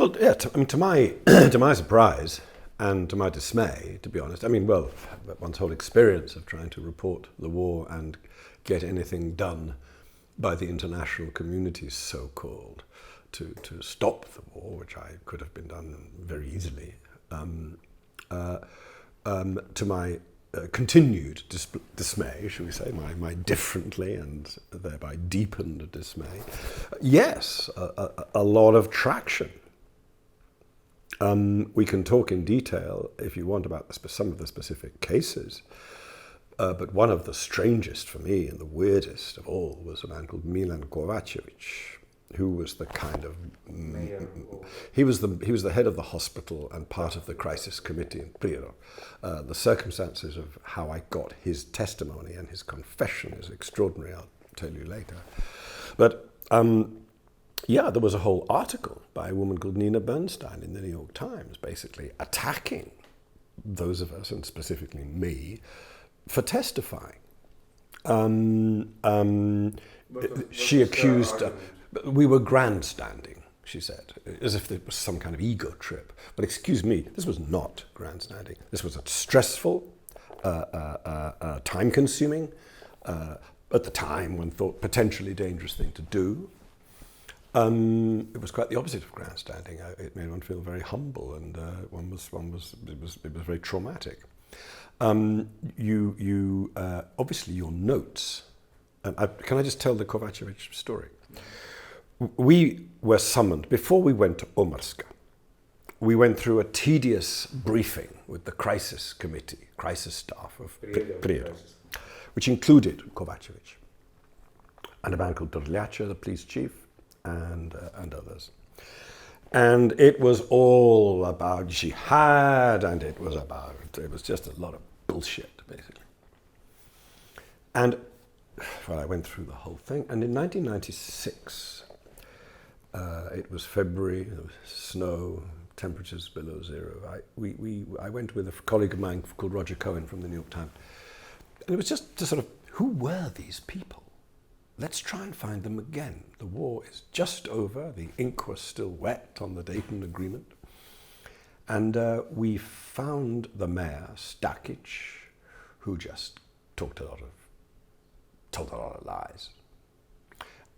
Well, yeah. To my to my surprise and to my dismay, to be honest, one's whole experience of trying to report the war and get anything done by the international community, so-called, to stop the war, which I could have been done very easily, to my continued dismay, shall we say, my differently and thereby deepened dismay, yes, a lot of traction. We can talk in detail, if you want, about some of the specific cases, but one of the strangest for me and the weirdest of all was a man called Milan Kovacevic, who was the kind of he was the head of the hospital and part of the crisis committee in Prvi. The circumstances of how I got his testimony and his confession is extraordinary. I'll tell you later. But there was a whole article by a woman called Nina Bernstein in the New York Times, basically attacking those of us, and specifically me, for testifying. She accused. We were grandstanding, she said, as if it was some kind of ego trip. But excuse me, this was not grandstanding. This was a stressful, time-consuming, at the time one thought potentially dangerous thing to do. It was quite the opposite of grandstanding. It made one feel very humble, and it was very traumatic. Obviously your notes. Can I just tell the Kovacevic story? We were summoned, before we went to Omarska, we went through a tedious briefing with the crisis committee, crisis staff of Prvi, which included Kovacevic and a man called Dorljača, the police chief, and others. And it was all about jihad, and it was just a lot of bullshit, basically. And I went through the whole thing, and in 1996, it was February, there was snow, temperatures below zero. I went with a colleague of mine called Roger Cohen from the New York Times, and it was just to sort of, who were these people? Let's try and find them again. The war is just over, the ink was still wet on the Dayton Agreement, and we found the mayor, Stakic, who just told a lot of lies.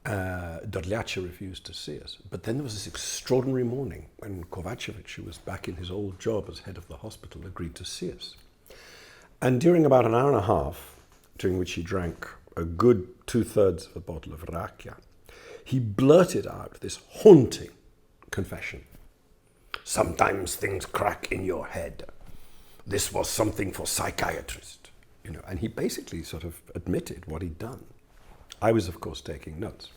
Dorljača refused to see us. But then there was this extraordinary morning when Kovacevic, who was back in his old job as head of the hospital, agreed to see us. And during about an hour and a half, during which he drank a good 2/3 of a bottle of rakia, he blurted out this haunting confession. Sometimes things crack in your head. This was something for psychiatrists. And he basically sort of admitted what he'd done. I was, of course, taking notes.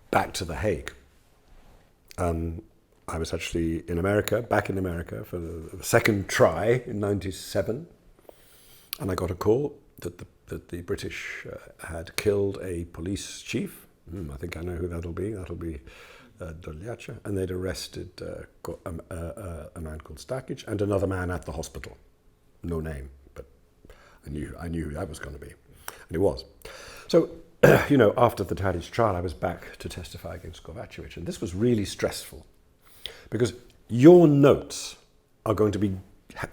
Back to The Hague. I was actually back in America for the second try in 1997, and I got a call that the British had killed a police chief. I think I know who that'll be. That'll be Dorljača, and they'd arrested a man called Stakic and another man at the hospital. No name, but I knew who that was going to be, and it was. So, after the Tadic trial, I was back to testify against Kovacevic, and this was really stressful, because your notes are going to be,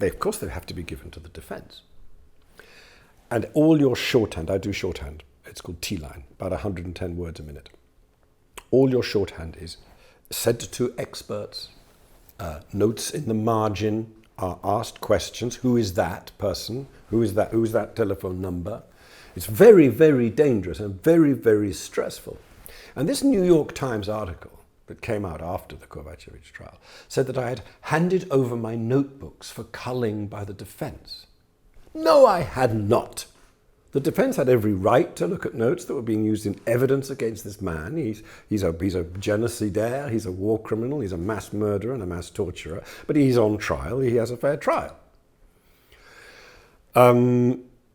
of course they have to be given to the defense. And all your shorthand, I do shorthand, it's called T-line, about 110 words a minute. All your shorthand is said to experts, notes in the margin are asked questions. Who is that person? Who is that telephone number? It's very, very dangerous and very, very stressful. And this New York Times article that came out after the Kovacevic trial said that I had handed over my notebooks for culling by the defense. No, I had not. The defense had every right to look at notes that were being used in evidence against this man. He's a genocidaire, he's a war criminal, he's a mass murderer and a mass torturer, but he's on trial, he has a fair trial.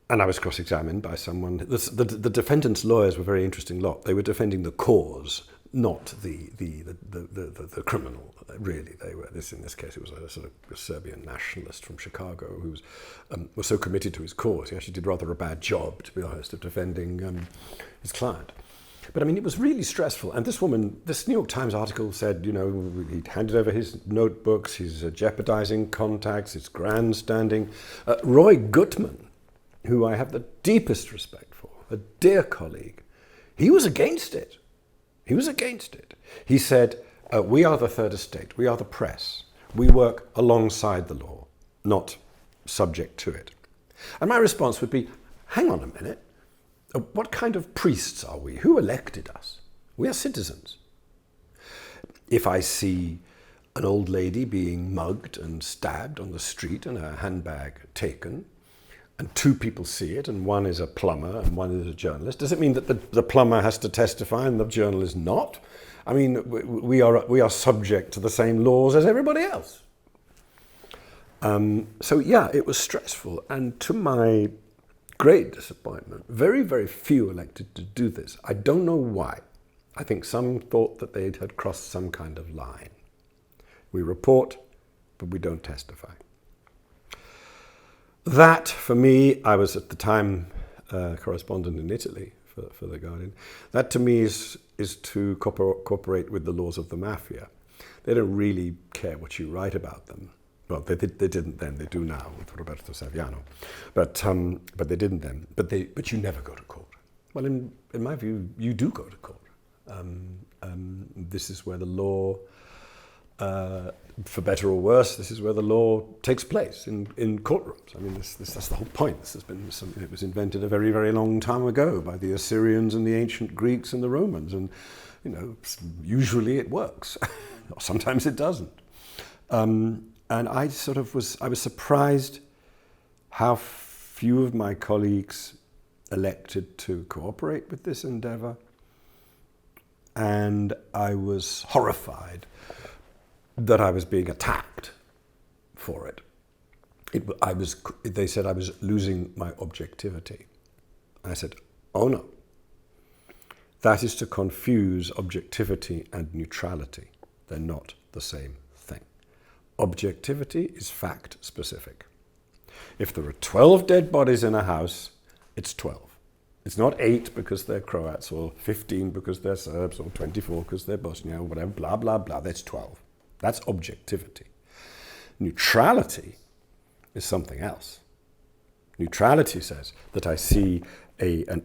And I was cross-examined by someone. The defendant's lawyers were a very interesting lot. They were defending the cause, not the criminal. Really, they were. In this case, it was a sort of a Serbian nationalist from Chicago who was so committed to his cause. He actually did rather a bad job, to be honest, of defending his client. But I mean, it was really stressful. And this woman, this New York Times article said, you know, he'd handed over his notebooks, he's jeopardizing contacts, he's grandstanding. Roy Gutman, who I have the deepest respect for, a dear colleague, he was against it. He was against it. He said, we are the third estate, we are the press. We work alongside the law, not subject to it. And my response would be, hang on a minute. What kind of priests are we? Who elected us? We are citizens. If I see an old lady being mugged and stabbed on the street and her handbag taken, and two people see it, and one is a plumber and one is a journalist, does it mean that the plumber has to testify and the journalist not? I mean, we are subject to the same laws as everybody else. So yeah, it was stressful, and to my great disappointment, very, very few elected to do this. I don't know why. I think some thought that they had crossed some kind of line. We report, but we don't testify. That, for me, I was at the time correspondent in Italy for The Guardian. That, to me, is to cooperate with the laws of the mafia. They don't really care what you write about them. Well, they didn't then. They do now with Roberto Saviano, but they didn't then. But you never go to court. Well, in my view, you do go to court. This is where the law, for better or worse, this is where the law takes place in courtrooms. I mean, that's the whole point. This has been something that was invented a very, very long time ago by the Assyrians and the ancient Greeks and the Romans, and you know, usually it works. Or sometimes it doesn't. And I was surprised how few of my colleagues elected to cooperate with this endeavor. And I was horrified that I was being attacked for it. They said I was losing my objectivity. I said, oh no. That is to confuse objectivity and neutrality. They're not the same thing. Objectivity is fact specific. If there are 12 dead bodies in a house, it's 12. It's not 8 because they're Croats, or 15 because they're Serbs, or 24 because they're Bosnia, or whatever, blah, blah, blah. That's 12. That's objectivity. Neutrality is something else. Neutrality says that I see an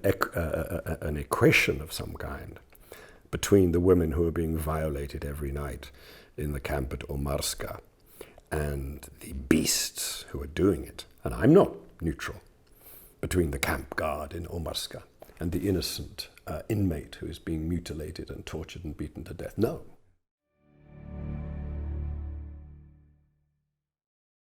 equation of some kind between the women who are being violated every night in the camp at Omarska and the beasts who are doing it. And I'm not neutral between the camp guard in Omarska and the innocent inmate who is being mutilated and tortured and beaten to death. No,